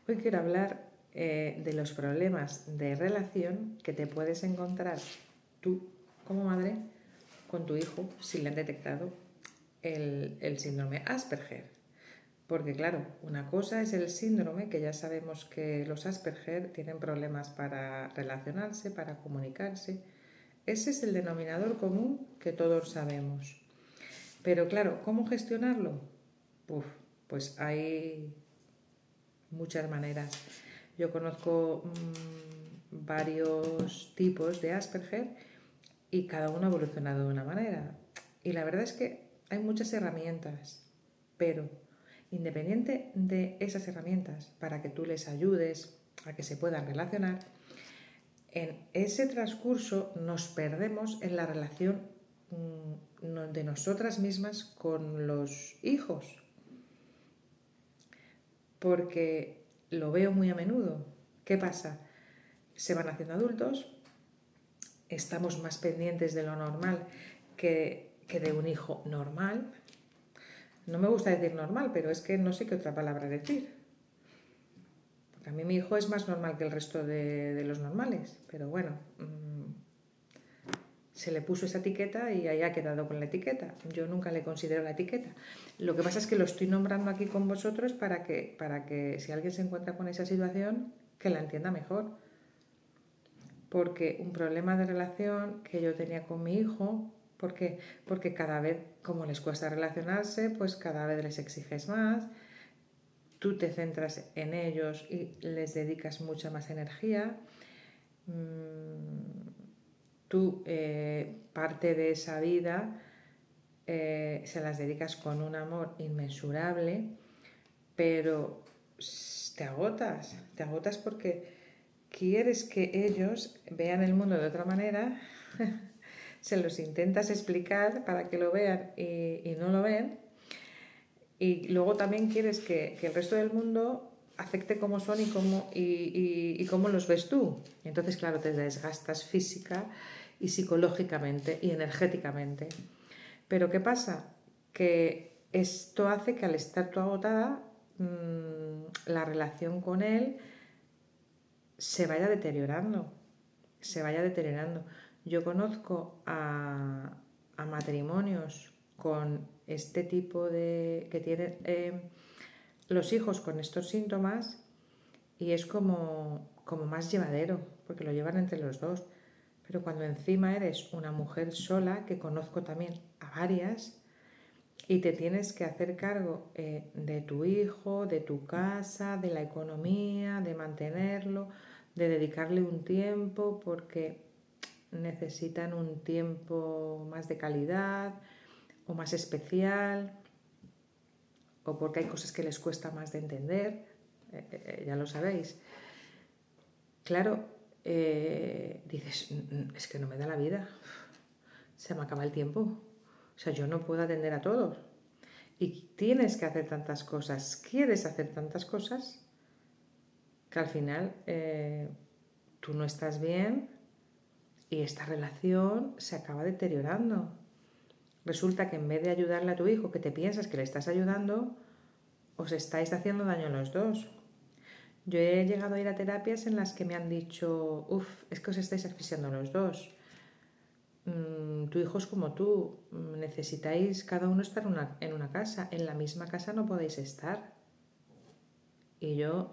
Hoy quiero hablar de los problemas de relación que te puedes encontrar tú como madre con tu hijo si le han detectado el síndrome Asperger. Porque claro, una cosa es el síndrome, que ya sabemos que los Asperger tienen problemas para relacionarse, para comunicarse. Ese es el denominador común que todos sabemos. Pero claro, ¿cómo gestionarlo? Uf, pues hay muchas maneras. Yo conozco varios tipos de Asperger y cada uno ha evolucionado de una manera. Y la verdad es que hay muchas herramientas, pero independiente de esas herramientas para que tú les ayudes a que se puedan relacionar, en ese transcurso nos perdemos en la relación de nosotras mismas con los hijos, porque lo veo muy a menudo. ¿Qué pasa? Se van haciendo adultos, estamos más pendientes de lo normal que de un hijo normal. No me gusta decir normal, pero es que no sé qué otra palabra decir. Porque a mí mi hijo es más normal que el resto de los normales, pero bueno, se le puso esa etiqueta y ahí ha quedado con la etiqueta. Yo nunca le considero la etiqueta. Lo que pasa es que lo estoy nombrando aquí con vosotros para que si alguien se encuentra con esa situación, que la entienda mejor. Porque un problema de relación que yo tenía con mi hijo, porque cada vez, como les cuesta relacionarse, pues cada vez les exiges más, tú te centras en ellos y les dedicas mucha más energía. Tú parte de esa vida se las dedicas con un amor inmensurable, pero te agotas porque quieres que ellos vean el mundo de otra manera, se los intentas explicar para que lo vean y no lo ven, y luego también quieres que el resto del mundo acepte cómo son y cómo los ves tú. Entonces, claro, te desgastas física y psicológicamente y energéticamente. Pero ¿qué pasa? Que esto hace que al estar tú agotada, la relación con él se vaya deteriorando. Se vaya deteriorando. Yo conozco a matrimonios con este tipo de... que tienen los hijos con estos síntomas y es como más llevadero, porque lo llevan entre los dos. Pero cuando encima eres una mujer sola, que conozco también a varias, y te tienes que hacer cargo de tu hijo, de tu casa, de la economía, de mantenerlo, de dedicarle un tiempo, porque necesitan un tiempo más de calidad o más especial, o porque hay cosas que les cuesta más de entender, ya lo sabéis. Claro, dices, es que no me da la vida, se me acaba el tiempo, o sea, yo no puedo atender a todos. Y tienes que hacer tantas cosas, quieres hacer tantas cosas, que al final tú no estás bien y esta relación se acaba deteriorando. Resulta que en vez de ayudarle a tu hijo, que te piensas que le estás ayudando, os estáis haciendo daño los dos. Yo he llegado a ir a terapias en las que me han dicho, es que os estáis asfixiando los dos. Tu hijo es como tú, necesitáis cada uno estar en una casa, en la misma casa no podéis estar. Y yo,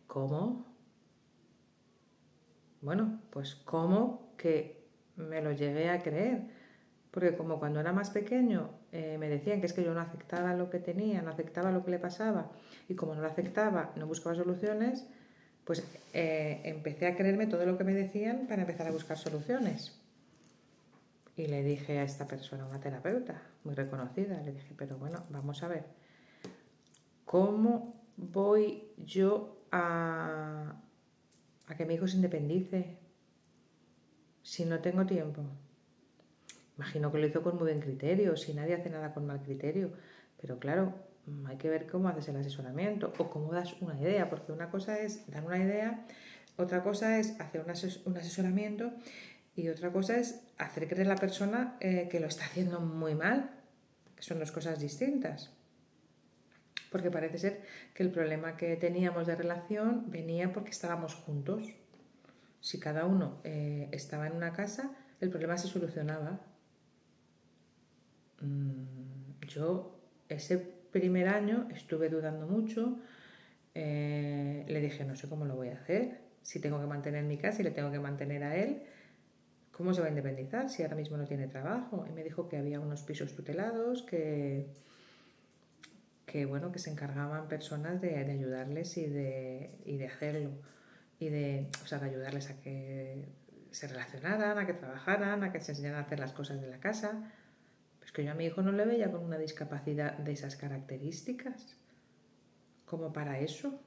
¿cómo? Bueno, pues ¿cómo que me lo llegué a creer? Porque como cuando era más pequeño me decían que es que yo no aceptaba lo que tenía, no aceptaba lo que le pasaba, y como no lo aceptaba, no buscaba soluciones, pues empecé a creerme todo lo que me decían para empezar a buscar soluciones. Y le dije a esta persona, una terapeuta muy reconocida, le dije, pero bueno, vamos a ver, ¿cómo voy yo a que mi hijo se independice si no tengo tiempo? Imagino que lo hizo con muy buen criterio, si nadie hace nada con mal criterio, pero claro, hay que ver cómo haces el asesoramiento o cómo das una idea, porque una cosa es dar una idea, otra cosa es hacer un asesoramiento y otra cosa es hacer creer a la persona que lo está haciendo muy mal, que son dos cosas distintas. Porque parece ser que el problema que teníamos de relación venía porque estábamos juntos. Si cada uno estaba en una casa, el problema se solucionaba. Yo ese primer año estuve dudando mucho. Le dije, no sé cómo lo voy a hacer. Si tengo que mantener mi casa y le tengo que mantener a él, ¿cómo se va a independizar si ahora mismo no tiene trabajo? Y me dijo que había unos pisos tutelados que bueno, que se encargaban personas de ayudarles y de hacerlo. Y de ayudarles a que se relacionaran, a que trabajaran, a que se enseñaran a hacer las cosas de la casa. Pues que yo a mi hijo no le veía con una discapacidad de esas características. Como para eso.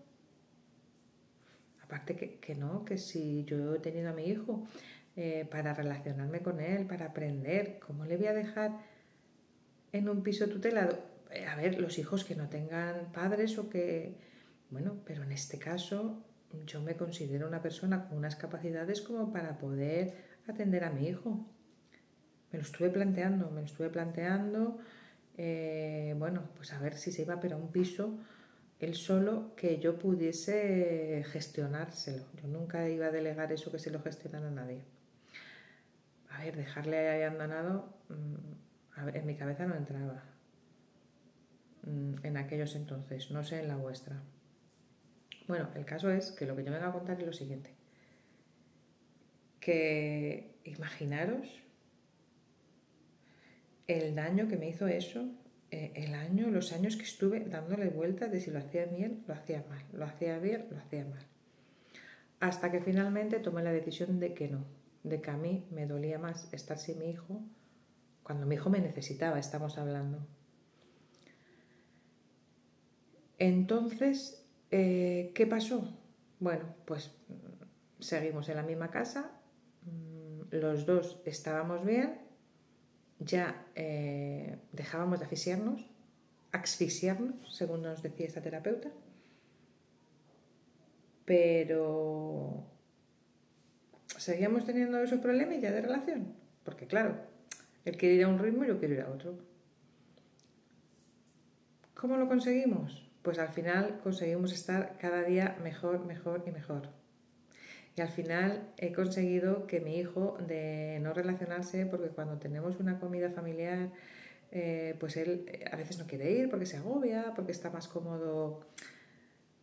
Aparte que no, que si yo he tenido a mi hijo para relacionarme con él, para aprender, ¿cómo le voy a dejar en un piso tutelado? A ver, los hijos que no tengan padres o que... Bueno, pero en este caso yo me considero una persona con unas capacidades como para poder atender a mi hijo. Me lo estuve planteando. Bueno, pues a ver si se iba, pero a un piso él solo que yo pudiese gestionárselo. Yo nunca iba a delegar eso que se lo gestionara a nadie. A ver, dejarle ahí abandonado, a ver, en mi cabeza no entraba. En aquellos entonces, no sé en la vuestra. Bueno, el caso es que lo que yo me voy a contar es lo siguiente. Que imaginaros el daño que me hizo eso, los años que estuve dándole vueltas de si lo hacía bien, lo hacía mal, lo hacía bien, lo hacía mal. Hasta que finalmente tomé la decisión de que no, de que a mí me dolía más estar sin mi hijo cuando mi hijo me necesitaba, estamos hablando. Entonces, ¿qué pasó? Bueno, pues seguimos en la misma casa, los dos estábamos bien, ya dejábamos de asfixiarnos, según nos decía esta terapeuta, pero seguíamos teniendo esos problemas ya de relación, porque claro, él quiere ir a un ritmo y yo quiero ir a otro. ¿Cómo lo conseguimos? Pues al final conseguimos estar cada día mejor, mejor y mejor. Y al final he conseguido que mi hijo de no relacionarse, porque cuando tenemos una comida familiar, pues él a veces no quiere ir porque se agobia, porque está más cómodo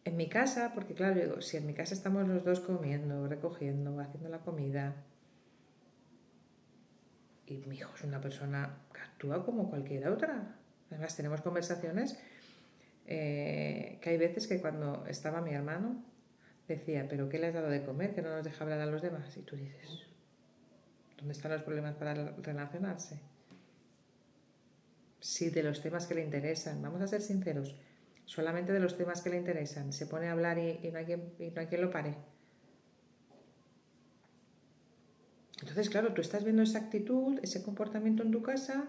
en mi casa, porque claro, yo digo, si en mi casa estamos los dos comiendo, recogiendo, haciendo la comida, y mi hijo es una persona que actúa como cualquier otra. Además tenemos conversaciones que hay veces que cuando estaba mi hermano decía, ¿pero qué le has dado de comer? Que no nos deja hablar a los demás. Y tú dices, ¿dónde están los problemas para relacionarse? Sí, de los temas que le interesan, vamos a ser sinceros, solamente de los temas que le interesan, se pone a hablar y no hay quien lo pare. Entonces, claro, tú estás viendo esa actitud, ese comportamiento en tu casa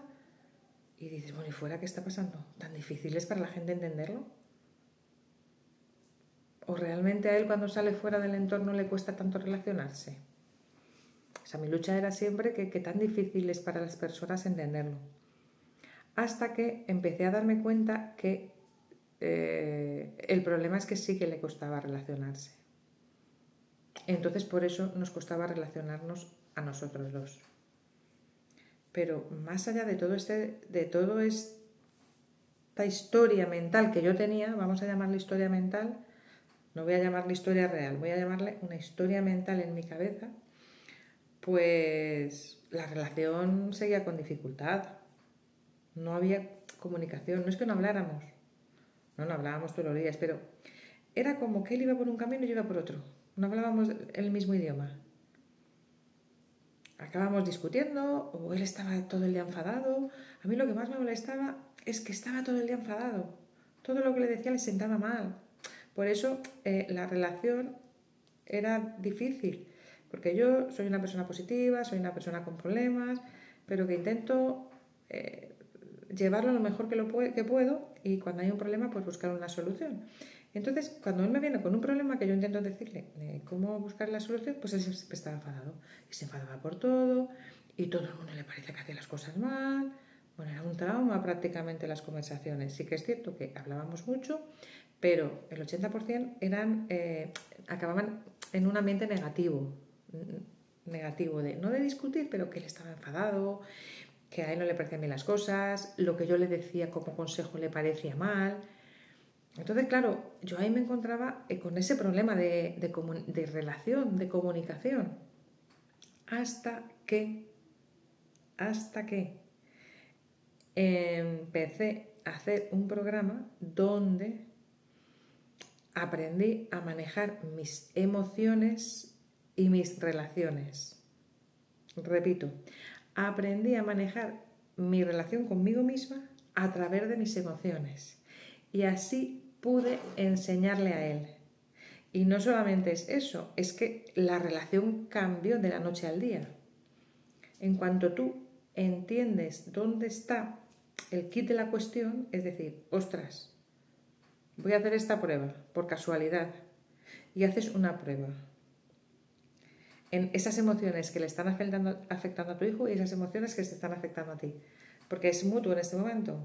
y dices, bueno, ¿y fuera qué está pasando? ¿Tan difícil es para la gente entenderlo? ¿O realmente a él cuando sale fuera del entorno le cuesta tanto relacionarse? O sea, mi lucha era siempre que tan difícil es para las personas entenderlo. Hasta que empecé a darme cuenta que el problema es que sí que le costaba relacionarse. Entonces por eso nos costaba relacionarnos a nosotros dos. Pero más allá de todo esta historia mental que yo tenía, vamos a llamarle historia mental, no voy a llamarle historia real, voy a llamarle una historia mental en mi cabeza, pues la relación seguía con dificultad. No había comunicación, no es que no habláramos, no hablábamos todos los días, pero era como que él iba por un camino y yo iba por otro. No hablábamos el mismo idioma. Acabábamos discutiendo o él estaba todo el día enfadado. A mí lo que más me molestaba es que estaba todo el día enfadado. Todo lo que le decía le sentaba mal. Por eso la relación era difícil, porque yo soy una persona positiva, soy una persona con problemas, pero que intento llevarlo lo mejor que puedo y cuando hay un problema pues buscar una solución. Entonces, cuando él me viene con un problema que yo intento decirle cómo buscar la solución, pues él siempre estaba enfadado. Y se enfadaba por todo, y todo el mundo le parece que hacía las cosas mal. Bueno, era un trauma prácticamente las conversaciones. Sí que es cierto que hablábamos mucho, pero el 80% acababan en un ambiente negativo no de discutir, pero que él estaba enfadado, que a él no le parecían bien las cosas, lo que yo le decía como consejo le parecía mal. Entonces, claro, yo ahí me encontraba con ese problema de relación, de comunicación, hasta que, hasta que empecé a hacer un programa donde aprendí a manejar mis emociones y mis relaciones. Repito, aprendí a manejar mi relación conmigo misma a través de mis emociones. Y así pude enseñarle a él. Y no solamente es eso, es que la relación cambió de la noche al día. En cuanto tú entiendes dónde está el kit de la cuestión, es decir, ostras, voy a hacer esta prueba por casualidad, y haces una prueba en esas emociones que le están afectando a tu hijo y esas emociones que se están afectando a ti, porque es mutuo en este momento.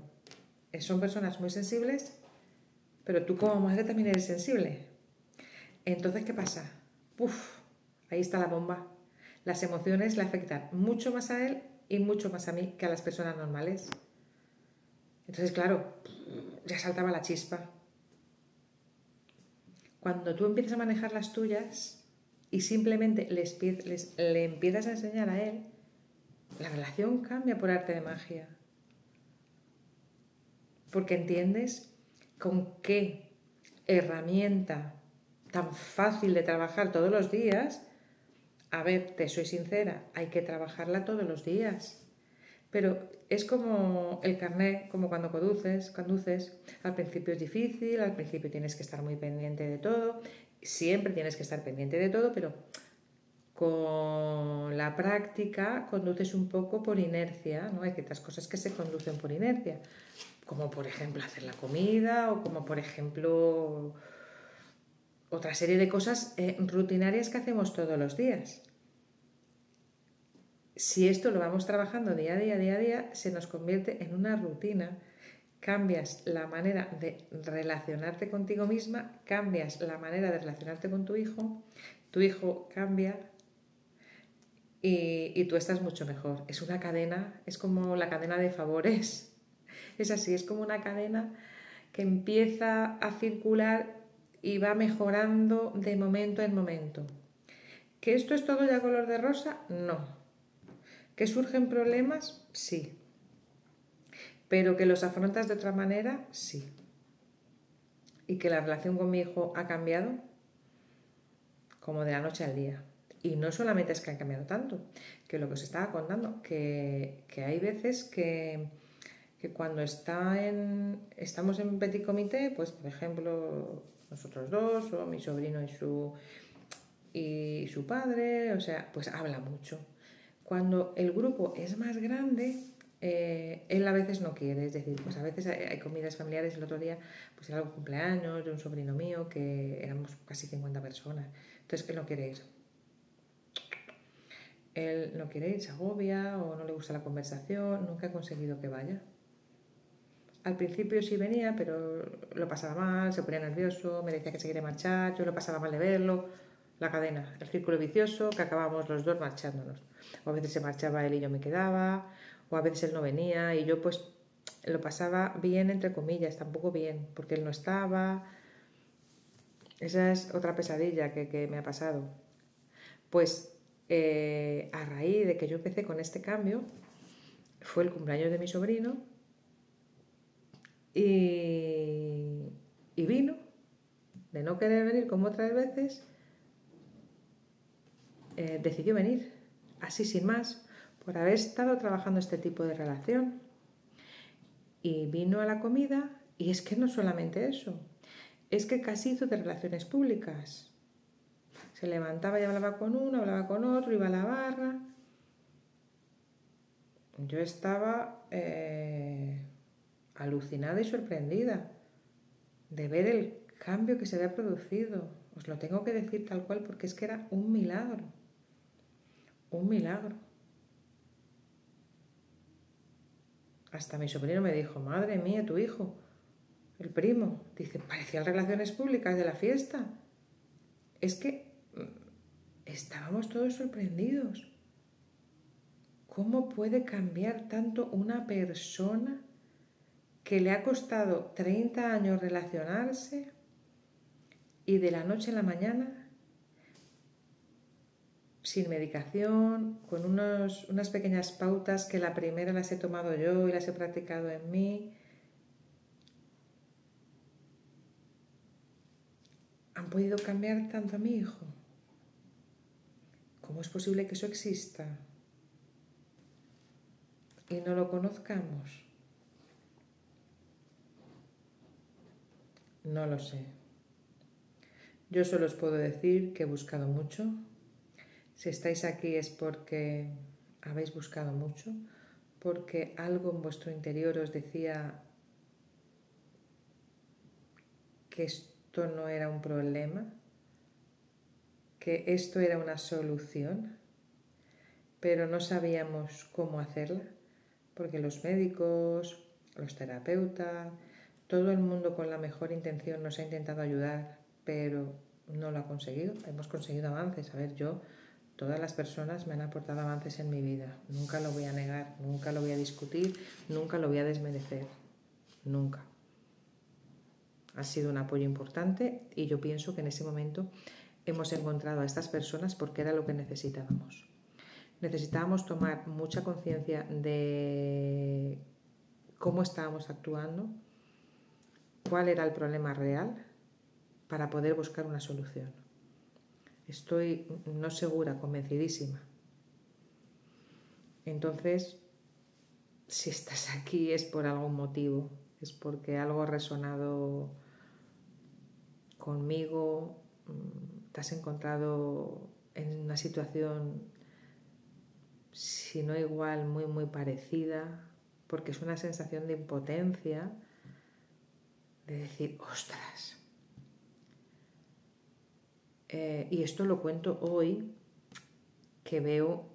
Son personas muy sensibles, pero tú como madre también eres sensible. Entonces, ¿qué pasa? Uf, ahí está la bomba. Las emociones le afectan mucho más a él y mucho más a mí que a las personas normales. Entonces, claro, ya saltaba la chispa. Cuando tú empiezas a manejar las tuyas y simplemente le empiezas a enseñar a él, la relación cambia por arte de magia. Porque entiendes con qué herramienta tan fácil de trabajar todos los días. A ver, te soy sincera, hay que trabajarla todos los días. Pero es como el carnet, como cuando conduces. Al principio es difícil, al principio tienes que estar muy pendiente de todo. Siempre tienes que estar pendiente de todo, pero con la práctica conduces un poco por inercia, ¿no? Hay ciertas cosas que se conducen por inercia, como por ejemplo hacer la comida o como por ejemplo otra serie de cosas rutinarias que hacemos todos los días. Si esto lo vamos trabajando día a día, se nos convierte en una rutina. Cambias la manera de relacionarte contigo misma, cambias la manera de relacionarte con tu hijo cambia y tú estás mucho mejor. Es una cadena, es como la cadena de favores. Es así, es como una cadena que empieza a circular y va mejorando de momento en momento. ¿Que esto es todo ya color de rosa? No. ¿Que surgen problemas? Sí. Pero que los afrontas de otra manera, sí. Y que la relación con mi hijo ha cambiado como de la noche al día. Y no solamente es que ha cambiado tanto, que lo que os estaba contando, que hay veces que cuando estamos en petit comité, pues por ejemplo nosotros dos o mi sobrino y su padre, o sea, pues habla mucho. Cuando el grupo es más grande, él a veces no quiere, es decir, pues a veces hay comidas familiares. El otro día pues era un cumpleaños de un sobrino mío que éramos casi 50 personas, entonces él no quiere ir. Él no quiere ir, se agobia o no le gusta la conversación, nunca he conseguido que vaya. Al principio sí venía, pero lo pasaba mal, se ponía nervioso, me decía que se quería marchar, yo lo pasaba mal de verlo. La cadena, el círculo vicioso, que acabábamos los dos marchándonos. O a veces se marchaba él y yo me quedaba, o a veces él no venía y yo pues lo pasaba bien, entre comillas, tampoco bien, porque él no estaba. Esa es otra pesadilla que me ha pasado. Pues a raíz de que yo empecé con este cambio, fue el cumpleaños de mi sobrino y vino, de no querer venir como otras veces, decidió venir, así sin más, por haber estado trabajando este tipo de relación. Y vino a la comida, y es que no solamente eso, es que casi hizo de relaciones públicas. Se levantaba y hablaba con uno, hablaba con otro, iba a la barra. Yo estaba alucinada y sorprendida de ver el cambio que se había producido. Os lo tengo que decir tal cual porque es que era un milagro. Un milagro. Hasta mi sobrino me dijo, madre mía, tu hijo, el primo, dice, parecían relaciones públicas de la fiesta. Es que estábamos todos sorprendidos. ¿Cómo puede cambiar tanto una persona que le ha costado 30 años relacionarse y de la noche a la mañana, sin medicación, con unas pequeñas pautas que la primera las he tomado yo y las he practicado en mí, han podido cambiar tanto a mi hijo? ¿Cómo es posible que eso exista y no lo conozcamos? No lo sé. Yo solo os puedo decir que he buscado mucho. Si estáis aquí es porque habéis buscado mucho, porque algo en vuestro interior os decía que esto no era un problema, que esto era una solución, pero no sabíamos cómo hacerla, porque los médicos, los terapeutas, todo el mundo con la mejor intención nos ha intentado ayudar, pero no lo ha conseguido. Hemos conseguido avances. A ver, todas las personas me han aportado avances en mi vida. Nunca lo voy a negar, nunca lo voy a discutir, nunca lo voy a desmerecer. Nunca. Ha sido un apoyo importante y yo pienso que en ese momento hemos encontrado a estas personas porque era lo que necesitábamos. Necesitábamos tomar mucha conciencia de cómo estábamos actuando, cuál era el problema real para poder buscar una solución. Estoy no segura, convencidísima. Entonces, si estás aquí es por algún motivo, es porque algo ha resonado conmigo, te has encontrado en una situación, si no igual, muy muy parecida, porque es una sensación de impotencia, de decir, ostras. Y esto lo cuento hoy, que veo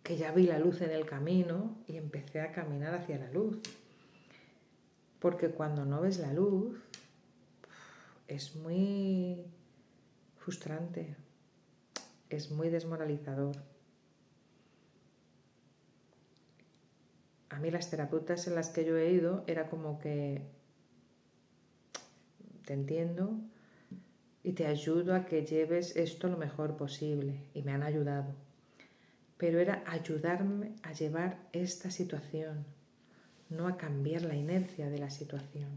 que ya vi la luz en el camino y empecé a caminar hacia la luz. Porque cuando no ves la luz, es muy frustrante, es muy desmoralizador. A mí las terapeutas en las que yo he ido era como que te entiendo y te ayudo a que lleves esto lo mejor posible, y me han ayudado. Pero era ayudarme a llevar esta situación, no a cambiar la inercia de la situación.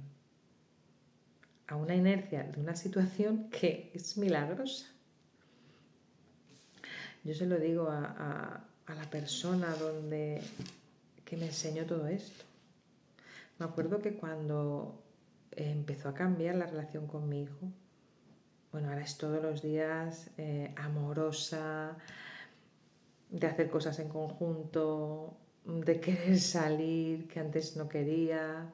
A una inercia de una situación que es milagrosa. Yo se lo digo a la persona que me enseñó todo esto. Me acuerdo que cuando empezó a cambiar la relación con mi hijo, bueno, ahora es todos los días amorosa, de hacer cosas en conjunto, de querer salir, que antes no quería,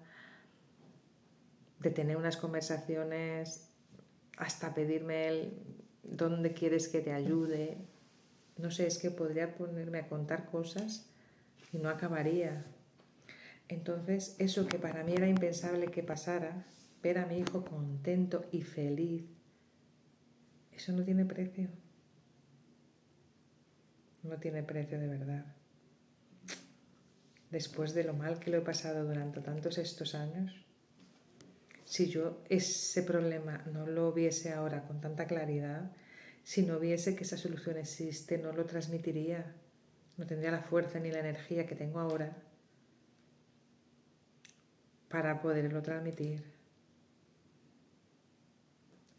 de tener unas conversaciones, hasta pedirme él dónde quieres que te ayude. No sé, es que podría ponerme a contar cosas y no acabaría. Entonces, eso que para mí era impensable que pasara, ver a mi hijo contento y feliz, eso no tiene precio. No tiene precio de verdad. Después de lo mal que lo he pasado durante tantos estos años, si yo ese problema no lo viese ahora con tanta claridad, si no viese que esa solución existe, no lo transmitiría. No tendría la fuerza ni la energía que tengo ahora para poderlo transmitir.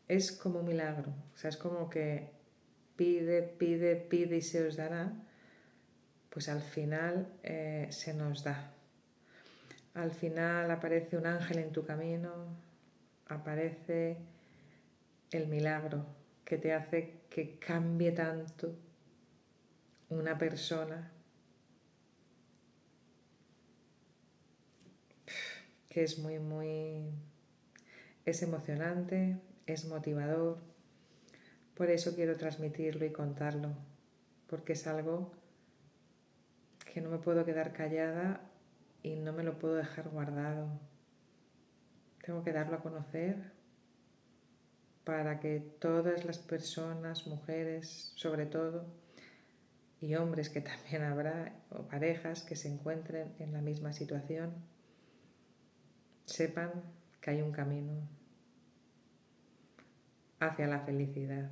Es como un milagro. O sea, es como que pide, pide, pide y se os dará. Pues al final se nos da. Al final aparece un ángel en tu camino, aparece el milagro que te hace que cambie tanto una persona, que es es emocionante, es motivador. Por eso quiero transmitirlo y contarlo, porque es algo que no me puedo quedar callada y no me lo puedo dejar guardado. Tengo que darlo a conocer para que todas las personas, mujeres sobre todo, y hombres que también habrá, o parejas que se encuentren en la misma situación, sepan que hay un camino hacia la felicidad.